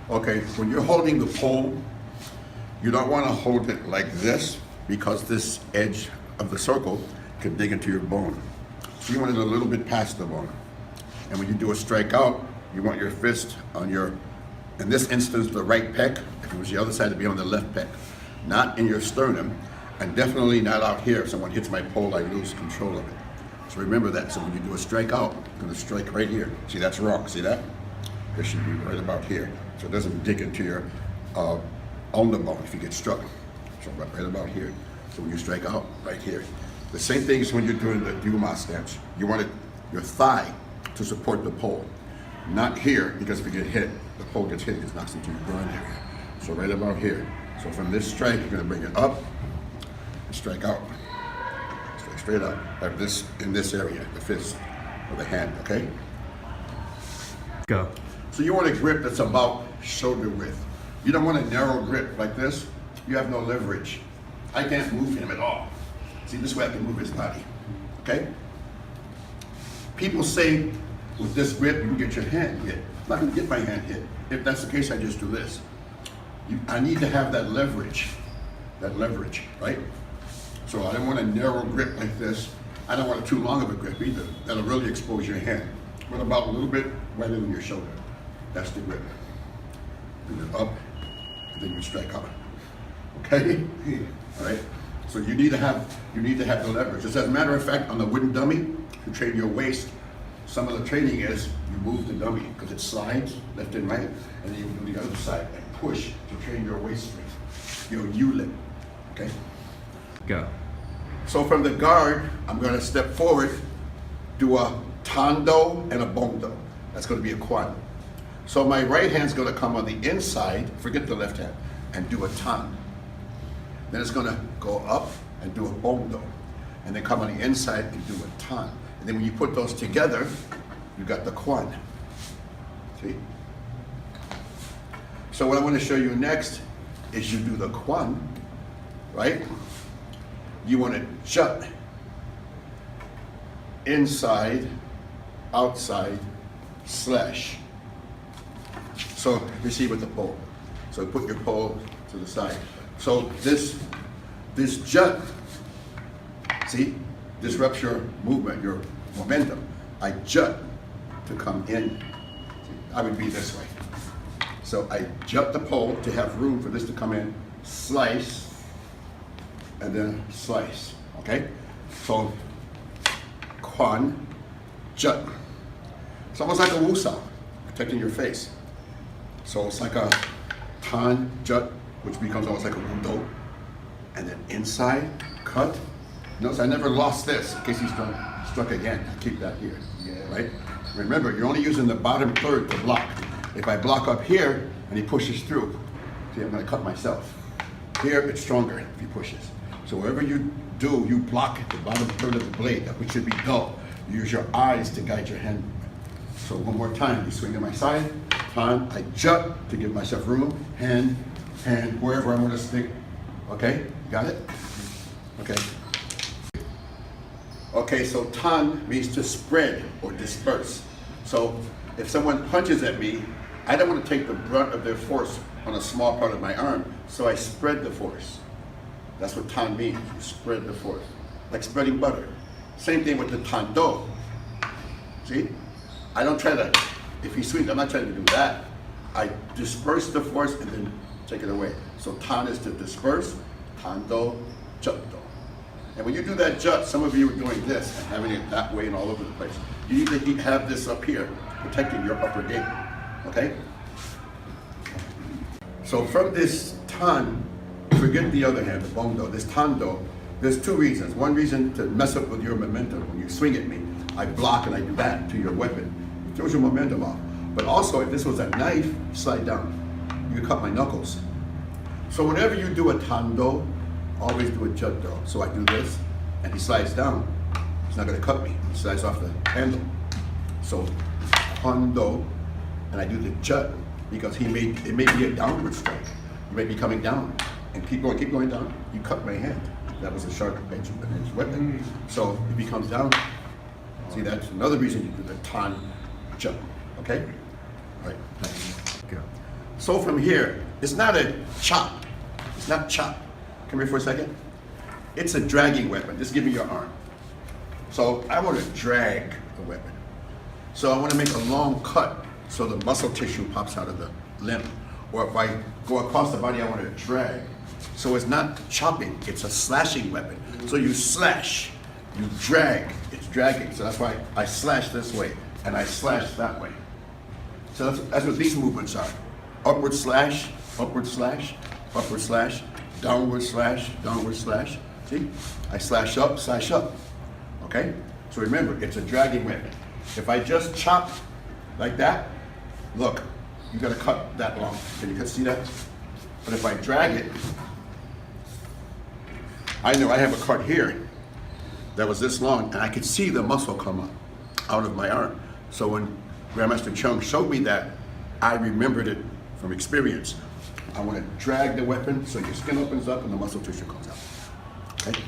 Okay, when you're holding the pole, you don't want to hold it like this because this edge of the circle could dig into your bone. So you want it a little bit past the bone. And when you do a strike out, you want your fist on your, in this instance, the right pec. If it was the other side, it'd be on the left pec. Not in your sternum, and definitely not out here. If someone hits my pole, I lose control of it. So remember that. So when you do a strike out, you're going to strike right here. See, that's wrong. See that? It should be right about here. So it doesn't dig into your ulnar bone if you get struck. So right about here. So when you strike out, right here. The same thing is when you're doing the Dumas stance. You want your thigh to support the pole. Not here, because if you get hit, the pole gets hit, it knocks into your groin area. So right about here. So from this strike, you're going to bring it up and strike out. Strike straight up, like this, in this area, the fist or the hand, okay? Go. So you want a grip that's about shoulder width. You don't want a narrow grip like this. You have no leverage. I can't move him at all. See, this way I can move his body, okay? People say, with this grip, you can get your hand hit. I'm not gonna get my hand hit. If that's the case, I just do this. I need to have that leverage, right? So I don't want a narrow grip like this. I don't want too long of a grip either. That'll really expose your hand. What about a little bit wider than your shoulder? That's the grip. Bring it up, and then you strike out. Okay? All right? So you need to have the leverage. Just as a matter of fact, on the wooden dummy, to train your waist, some of the training is you move the dummy because it slides left and right, and then you do the other side and push to train your waist strength, your U-lip. Okay? Go. So from the guard, I'm going to step forward, do a tando and a bondo. That's going to be a quad. So my right hand's going to come on the inside, forget the left hand, and do a tan. Then it's going to go up and do a bondo, and then come on the inside and do a tan. And then when you put those together, you got the quan. See? So what I want to show you next is you do the quan, right? You want to jut inside, outside, slash. So you see with the pole. So put your pole to the side. So this jut, see, disrupts your movement, your momentum. I jut to come in. I would be this way. So I jut the pole to have room for this to come in, slice, and then slice, okay? So, quan, jut. It's almost like a wusa, protecting your face. So it's like a tan, jut, which becomes almost like a wudo. And then inside, cut. Notice I never lost this in case he's struck again. I keep that here, right? Remember, you're only using the bottom third to block. If I block up here and he pushes through, see, I'm going to cut myself. Here, it's stronger if he pushes. So wherever you do, you block the bottom third of the blade, which should be dull. You use your eyes to guide your hand. So one more time, you swing to my side, tan, I jut to give myself room, hand, wherever I'm going to stick. Okay, you got it? Okay. Okay, so tan means to spread or disperse. So if someone punches at me, I don't want to take the brunt of their force on a small part of my arm, so I spread the force. That's what tan means, you spread the force. Like spreading butter. Same thing with the tando. See? I don't try to, if he swings, I'm not trying to do that. I disperse the force and then take it away. So tan is to disperse, tando, jutto. And when you do that jut, some of you are doing this and having it that way and all over the place. You need to have this up here, protecting your upper gate, okay? So from this tan, forget the other hand, the bondo, this tando, there's two reasons. One reason to mess up with your momentum. When you swing at me, I block and I do that to your weapon. It throws your momentum off. But also, if this was a knife, slide down. You can cut my knuckles. So whenever you do a tando, always do a jutto. So I do this, and he slides down. He's not going to cut me. He slides off the handle. So quando, and I do the jut because it may be a downward strike. You may be coming down, and keep going down. You cut my hand. That was a sharp edge weapon. So if he comes down, see, that's another reason you do the tan jut. Okay. All right. Go. So from here, it's not a chop. It's not chop. Come here for a second. It's a dragging weapon. Just give me your arm. So I want to drag the weapon. So I want to make a long cut so the muscle tissue pops out of the limb. Or if I go across the body, I want to drag. So it's not chopping, it's a slashing weapon. So you slash, you drag, it's dragging. So that's why I slash this way and I slash that way. So that's what these movements are. Upward slash, upward slash, upward slash, downward slash, downward slash. See? I slash up, okay? So remember, it's a dragging weapon. If I just chop like that, look, you gotta cut that long. Can you see that? But if I drag it, I know I have a cut here that was this long, and I could see the muscle come up out of my arm. So when Grandmaster Chun showed me that, I remembered it from experience. I want to drag the weapon so your skin opens up and the muscle tissue comes out. Okay?